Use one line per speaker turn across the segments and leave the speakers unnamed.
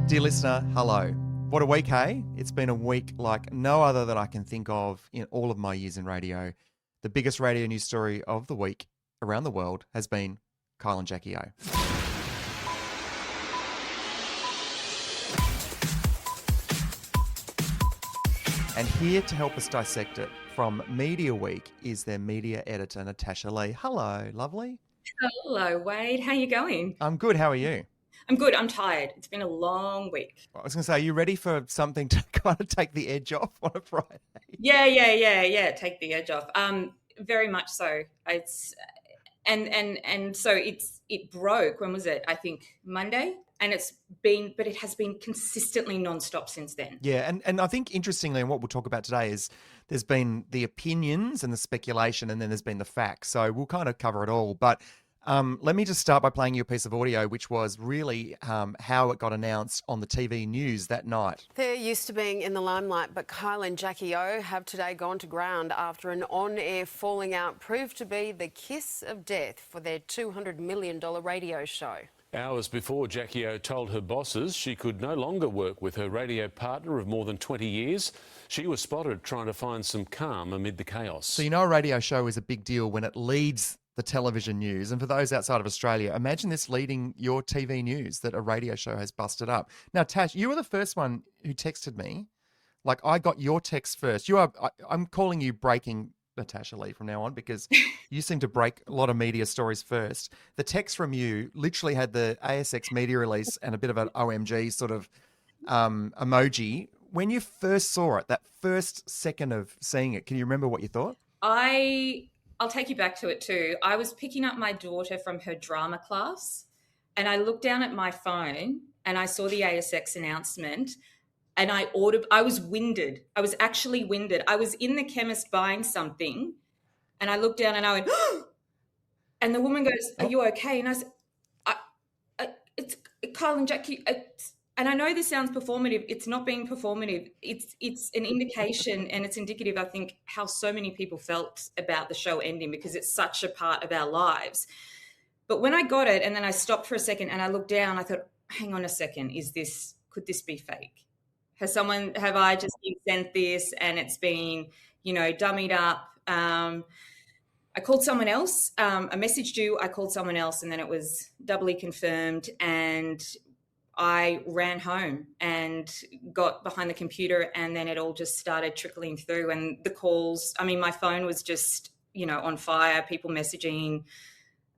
Dear listener, hello. What a week, hey? It's been a week like no other that I can think of in all of my years in radio. The biggest radio news story of the week around the world has been Kyle and Jackie O. And here to help us dissect it from MediaWeek is their media editor, Natasha Lee. Hello, lovely.
Hello, Wade. How you going?
I'm good. How are you?
I'm good. I'm tired. It's been a long week.
I was going to say, are you ready for something to kind of take the edge off on a Friday?
Yeah. Take the edge off. Very much so. It's and so it broke. When was it? I think Monday. And it has been consistently nonstop since then.
Yeah, and I think interestingly, and what we'll talk about today is there's been the opinions and the speculation, and then there's been the facts. So we'll kind of cover it all. But let me just start by playing you a piece of audio, which was really how it got announced on the TV news that night.
They're used to being in the limelight, but Kyle and Jackie O have today gone to ground after an on-air falling out proved to be the kiss of death for their $200 million radio show.
Hours before Jackie O told her bosses she could no longer work with her radio partner of more than 20 years, she was spotted trying to find some calm amid the chaos.
So you know a radio show is a big deal when it leads the television news. And for those outside of Australia, imagine this leading your TV news, that a radio show has busted up. Now, Tash, you were the first one who texted me. Like, I got your text first. I'm calling you breaking Natasha Lee from now on, because you seem to break a lot of media stories first. The text from you literally had the ASX media release and a bit of an OMG sort of emoji. When you first saw it, that first second of seeing it, can you remember what you thought?
I'll take you back to it too. I was picking up my daughter from her drama class, and I looked down at my phone and I saw the ASX announcement. And I was winded. I was actually winded. I was in the chemist buying something, and I looked down and I went, oh! And the woman goes, "Are you okay?" And I said, "It's Kyle and Jackie." And I know this sounds performative. It's not being performative. It's an indication, and it's indicative, I think, how so many people felt about the show ending, because it's such a part of our lives. But when I got it, and then I stopped for a second and I looked down, I thought, hang on a second, could this be fake? Have I just been sent this and it's been, dummied up? I called someone else. I messaged you. I called someone else, and then it was doubly confirmed. And I ran home and got behind the computer, and then it all just started trickling through. And the calls, my phone was just, on fire, people messaging.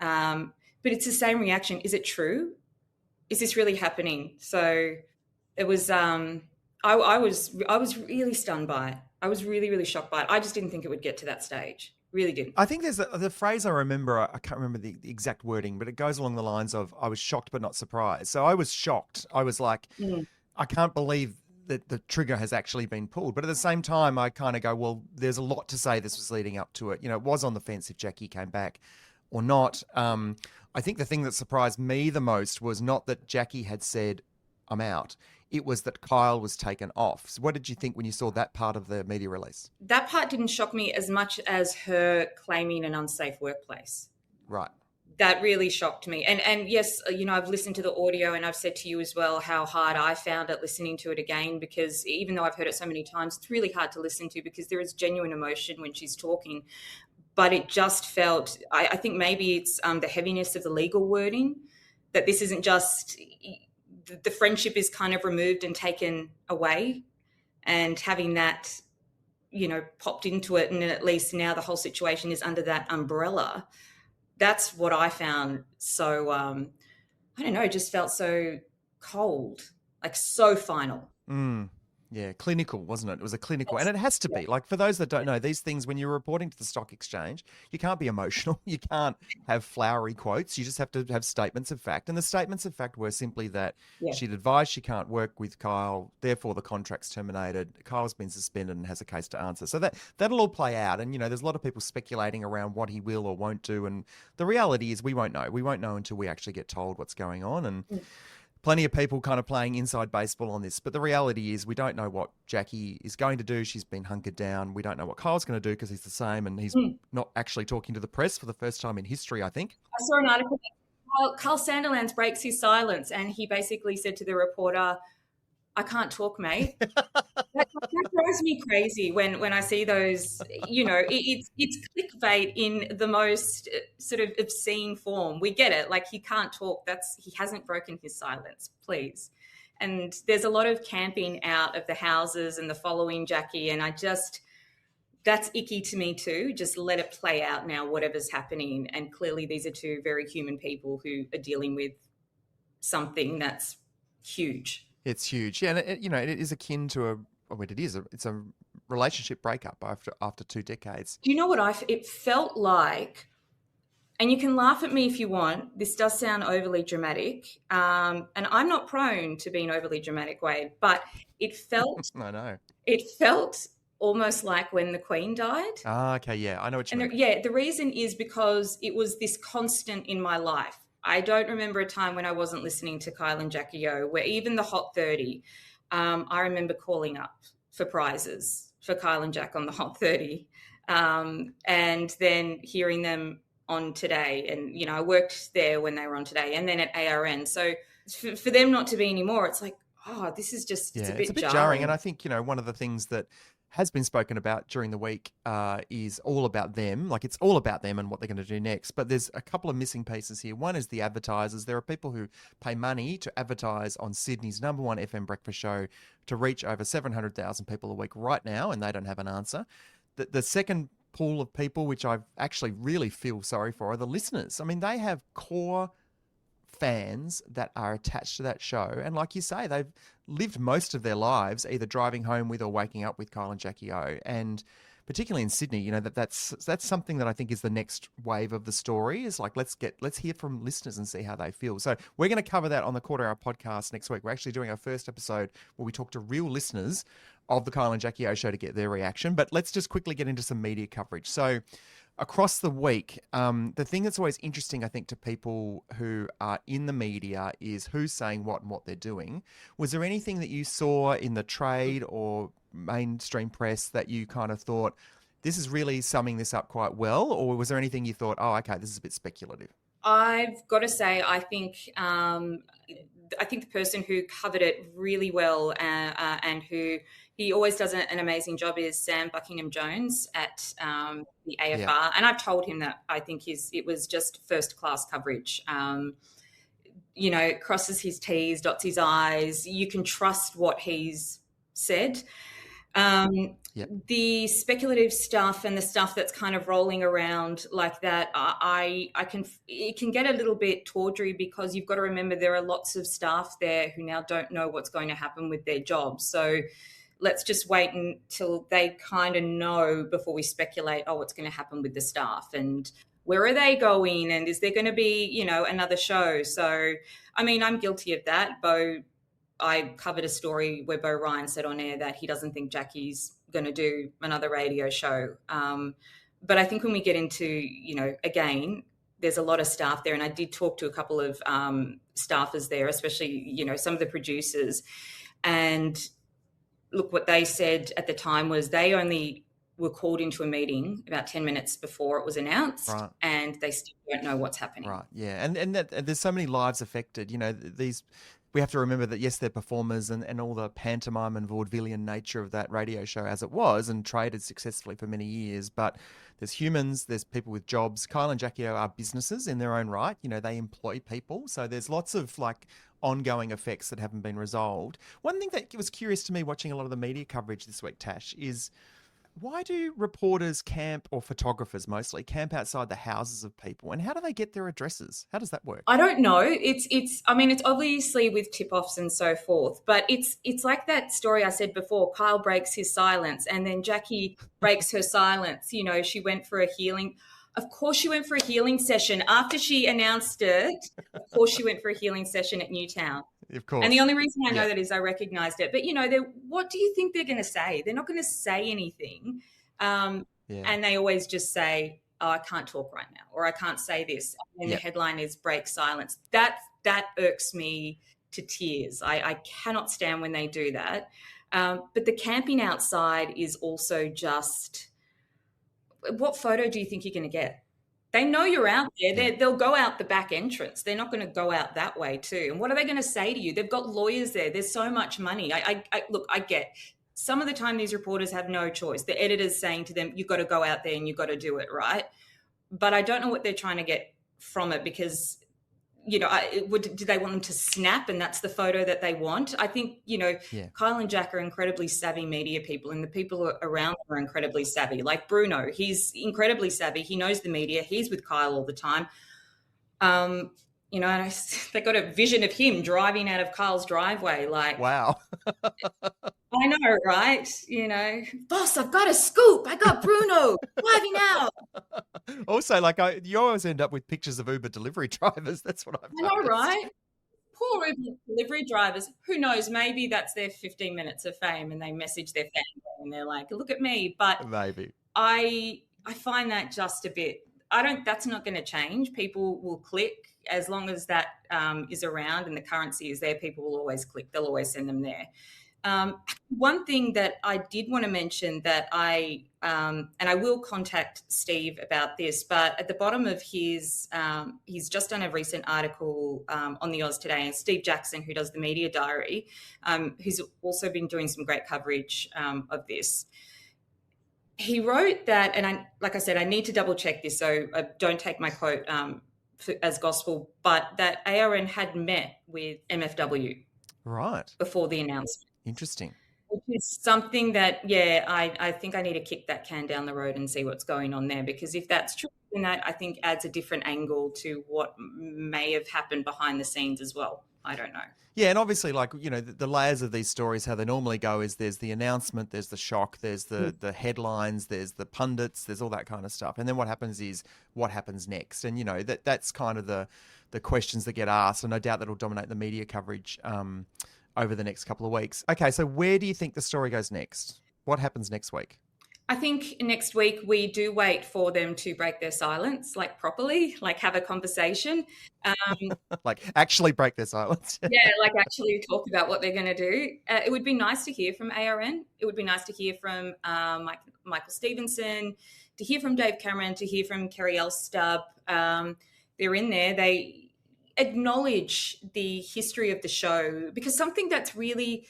But it's the same reaction. Is it true? Is this really happening? So it was... I was really stunned by it. I was really, really shocked by it. I just didn't think it would get to that stage. Really didn't.
I think there's the phrase I remember, I can't remember the exact wording, but it goes along the lines of, I was shocked but not surprised. So I was shocked. I was like, I can't believe that the trigger has actually been pulled. But at the same time, I kind of go, well, there's a lot to say this was leading up to it. It was on the fence if Jackie came back or not. I think the thing that surprised me the most was not that Jackie had said, I'm out. It was that Kyle was taken off. So what did you think when you saw that part of the media release?
That part didn't shock me as much as her claiming an unsafe workplace.
Right.
That really shocked me. And yes, I've listened to the audio, and I've said to you as well how hard I found it listening to it again, because even though I've heard it so many times, it's really hard to listen to because there is genuine emotion when she's talking. But it just felt, I think maybe it's the heaviness of the legal wording, that this isn't just... the friendship is kind of removed and taken away, and having that, popped into it. And at least now the whole situation is under that umbrella. That's what I found. So, I don't know, it just felt so cold, like so final.
Yeah, clinical, wasn't it? It was a clinical, and it has to be. Like, for those that don't know, these things, when you're reporting to the stock exchange, you can't be emotional. You can't have flowery quotes. You just have to have statements of fact. And the statements of fact were simply that she'd advised she can't work with Kyle, therefore the contract's terminated. Kyle's been suspended and has a case to answer. So that'll all play out. And, there's a lot of people speculating around what he will or won't do. And the reality is we won't know. We won't know until we actually get told what's going on. And plenty of people kind of playing inside baseball on this, but the reality is we don't know what Jackie is going to do. She's been hunkered down. We don't know what Kyle's going to do because he's the same, and he's not actually talking to the press for the first time in history, I think.
I saw an article Carl Sandilands breaks his silence, and he basically said to the reporter, "I can't talk, mate." That drives me crazy when I see those. It's clickbait in the most sort of obscene form. We get it, like he can't talk. He hasn't broken his silence, please. And there's a lot of camping out of the houses and the following Jackie, and that's icky to me too. Just let it play out now, whatever's happening. And clearly, these are two very human people who are dealing with something that's huge.
It's huge. Yeah, and it is akin to it's a relationship breakup after 2 decades.
Do you know what it felt like? And you can laugh at me if you want. This does sound overly dramatic. And I'm not prone to being overly dramatic, Wade, but it felt
I know.
It felt almost like when the Queen died.
Ah, okay, yeah, I know what you mean.
The reason is because it was this constant in my life. I don't remember a time when I wasn't listening to Kyle and Jackie O, where even the Hot 30, I remember calling up for prizes for Kyle and Jack on the Hot 30, and then hearing them on Today. And, I worked there when they were on Today and then at ARN. So for them not to be anymore, it's like, this is just, it's a bit
jarring. And I think, one of the things that has been spoken about during the week is all about them. Like, it's all about them and what they're going to do next. But there's a couple of missing pieces here. One is the advertisers. There are people who pay money to advertise on Sydney's #1 FM breakfast show to reach over 700,000 people a week right now, and they don't have an answer. The second pool of people, which I actually really feel sorry for, are the listeners. I mean, they have core fans that are attached to that show, and like you say, they've lived most of their lives either driving home with or waking up with Kyle and Jackie O. And particularly in Sydney, that's something that I think is the next wave of the story. Is like, let's hear from listeners and see how they feel. So we're going to cover that on the Quarter Hour podcast next week. We're actually doing our first episode where we talk to real listeners of the Kyle and Jackie O show to get their reaction. But let's just quickly get into some media coverage. So across the week, the thing that's always interesting, I think, to people who are in the media is who's saying what and what they're doing. Was there anything that you saw in the trade or mainstream press that you kind of thought, this is really summing this up quite well? Or was there anything you thought, oh, okay, this is a bit speculative?
I've got to say, I think the person who covered it really well and who he always does an amazing job is Sam Buckingham-Jones at the AFR. Yeah. And I've told him that I think it was just first-class coverage. Crosses his T's, dots his I's. You can trust what he's said. The speculative stuff and the stuff that's kind of rolling around like that, it can get a little bit tawdry, because you've got to remember there are lots of staff there who now don't know what's going to happen with their jobs. So let's just wait until they kind of know before we speculate, what's going to happen with the staff and where are they going, and is there going to be, another show? So, I mean, I'm guilty of that. I covered a story where Beau Ryan said on air that he doesn't think Jackie's going to do another radio show. But I think when we get into, again, there's a lot of staff there. And I did talk to a couple of staffers there, especially, some of the producers. And look, what they said at the time was they only were called into a meeting about 10 minutes before it was announced, right, and they still don't know what's happening.
Right, yeah. And there's so many lives affected. We have to remember that, yes, they're performers and all the pantomime and vaudevillian nature of that radio show as it was and traded successfully for many years. But there's humans, there's people with jobs. Kyle and Jackie O are businesses in their own right. They employ people. So there's lots of ongoing effects that haven't been resolved. One thing that was curious to me watching a lot of the media coverage this week, Tash, is why do reporters camp, or photographers mostly, camp outside the houses of people? And how do they get their addresses? How does that work?
I don't know. It's obviously with tip-offs and so forth, but it's like that story I said before. Kyle breaks his silence and then Jackie breaks her silence. She went for a healing. Of course she went for a healing session. After she announced it, of course she went for a healing session at Newtown.
Of course.
And the only reason I know that is I recognised it. But, what do you think they're going to say? They're not going to say anything. And they always just say, I can't talk right now, or I can't say this. And the headline is break silence. That irks me to tears. I cannot stand when they do that. But the camping outside is also just, what photo do you think you're going to get? They know you're out there. They'll go out the back entrance. They're not going to go out that way too. And what are they going to say to you? They've got lawyers there. There's so much money. Look, I get some of the time these reporters have no choice. The editor's saying to them, you've got to go out there and you've got to do it, right? But I don't know what they're trying to get from it because, do they want them to snap and that's the photo that they want? I think, Kyle and Jack are incredibly savvy media people and the people around them are incredibly savvy. Like Bruno, he's incredibly savvy. He knows the media. He's with Kyle all the time. And they got a vision of him driving out of Kyle's driveway. Like,
wow.
I know, right? Boss, I've got a scoop. I got Bruno driving out.
Also, you always end up with pictures of Uber delivery drivers. That's what I've
noticed. I know, right? Poor Uber delivery drivers. Who knows? Maybe that's their 15 minutes of fame and they message their family and they're like, look at me. But
maybe
I find that just a bit, that's not going to change. People will click as long as that is around and the currency is there. People will always click. They'll always send them there. One thing that I did want to mention that and I will contact Steve about this, but at the bottom of he's just done a recent article on the Oz Today, and Steve Jackson, who does the Media Diary, who's also been doing some great coverage of this. He wrote that, and like I said, I need to double check this, so don't take my quote as gospel, but that ARN had met with MFW
right
before the announcement.
Interesting.
Which is something that, I think I need to kick that can down the road and see what's going on there, because if that's true, then that I think adds a different angle to what may have happened behind the scenes as well. I don't know. Yeah,
and obviously, the layers of these stories, how they normally go is there's the announcement, there's the shock, there's the headlines, there's the pundits, there's all that kind of stuff. And then what happens is what happens next. And, that's kind of the questions that get asked. And no doubt that'll dominate the media coverage over the next couple of weeks. Okay, so where do you think the story goes next? What happens next week?
I think next week we do wait for them to break their silence, properly, have a conversation.
Actually break their silence.
Yeah, actually talk about what they're going to do. It would be nice to hear from ARN. It would be nice to hear from Michael Stevenson, to hear from Dave Cameron, to hear from Kerry Elstub. They're in there. They acknowledge the history of the show, because something that's really,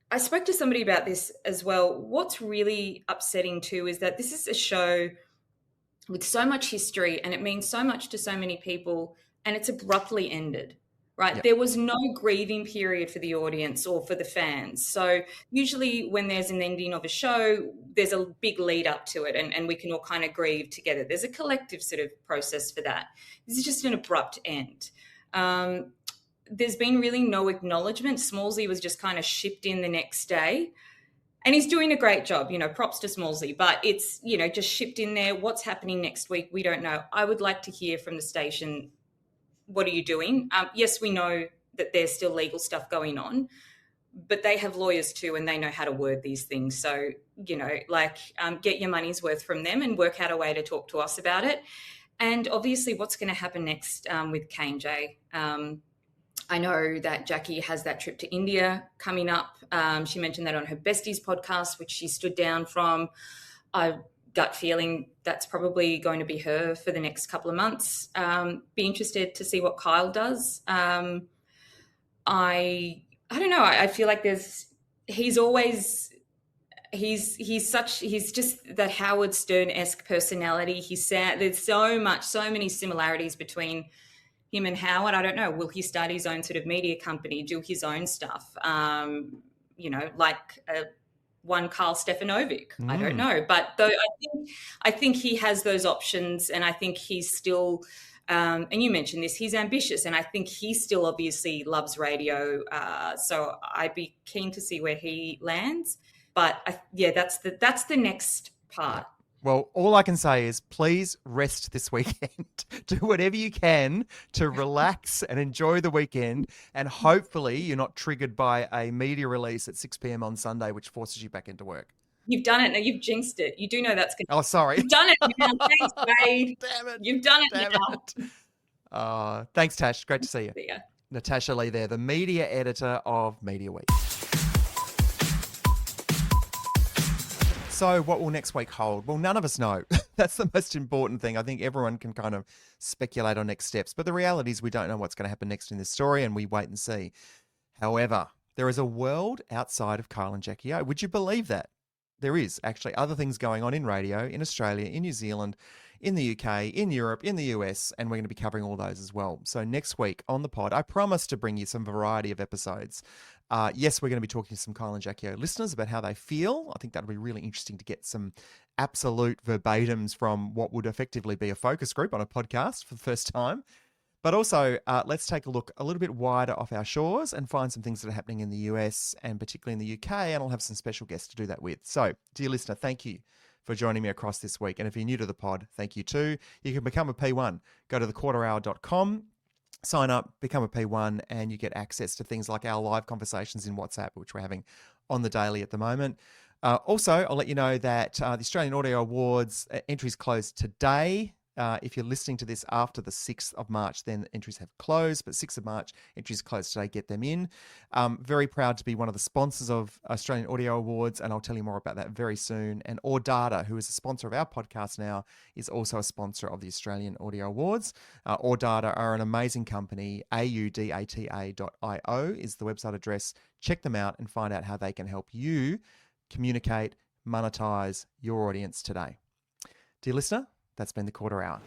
I spoke to somebody about this as well. What's really upsetting too is that this is a show with so much history and it means so much to so many people, and it's abruptly ended, right? Yep. There was no grieving period for the audience or for the fans. So usually when there's an ending of a show, there's a big lead up to it and we can all kind of grieve together. There's a collective sort of process for that. This is just an abrupt end. There's been really no acknowledgement. Smallsy was just kind of shipped in the next day and he's doing a great job, props to Smallsy, but it's, just shipped in there. What's happening next week? We don't know. I would like to hear from the station. What are you doing? Yes, we know that there's still legal stuff going on, but they have lawyers too and they know how to word these things. So, get your money's worth from them and work out a way to talk to us about it. And obviously what's going to happen next with K&J. I know that Jackie has that trip to India coming up. She mentioned that on her Besties podcast, which she stood down from. I gut feeling that's probably going to be her for the next couple of months. Be interested to see what Kyle does. I don't know. I feel like he's just that Howard Stern-esque personality. There's so many similarities between him and Howard. I don't know. Will he start his own sort of media company, do his own stuff? One Carl Stefanovic. I don't know. But though I think he has those options, and I think he's still and you mentioned this, he's ambitious, and I think he still obviously loves radio. So I'd be keen to see where he lands. But that's the next part.
Well, all I can say is please rest this weekend. Do whatever you can to relax and enjoy the weekend. And hopefully you're not triggered by a media release at 6 p.m. on Sunday, which forces you back into work.
You've done it. Now you've jinxed it. You do know that's going to...
Oh, sorry.
You've done it. Thanks, Wade.
Damn it.
You've done it
now. Thanks, Tash. Great to see you.
See ya.
Natasha Lee there, the media editor of MediaWeek. So what will next week hold? Well, none of us know. That's the most important thing. I think everyone can kind of speculate on next steps, but the reality is we don't know what's going to happen next in this story, and we wait and see. However, there is a world outside of Kyle and Jackie O. Would you believe that? There is actually other things going on in radio, in Australia, in New Zealand, in the UK, in Europe, in the US, and we're going to be covering all those as well. So next week on the pod, I promise to bring you some variety of episodes. Yes, we're going to be talking to some Kyle and Jackie O listeners about how they feel. I think that'll be really interesting to get some absolute verbatims from what would effectively be a focus group on a podcast for the first time. But also, let's take a look a little bit wider off our shores and find some things that are happening in the US and particularly in the UK, and I'll have some special guests to do that with. So, dear listener, thank you for joining me across this week. And if you're new to the pod, thank you too. You can become a P1. Go to thequarterhour.com, sign up, become a P1, and you get access to things like our live conversations in WhatsApp, which we're having on the daily at the moment. Also, I'll let you know that the Australian Audio Awards entries close today. If you're listening to this after the 6th of March, then entries have closed, but 6th of March, entries closed today, get them in. Very proud to be one of the sponsors of Australian Audio Awards, and I'll tell you more about that very soon. And Audata, who is a sponsor of our podcast now, is also a sponsor of the Australian Audio Awards. Audata are an amazing company. audata.io is the website address. Check them out and find out how they can help you communicate, monetize your audience today. Dear listener, that's been the Quarter Hour.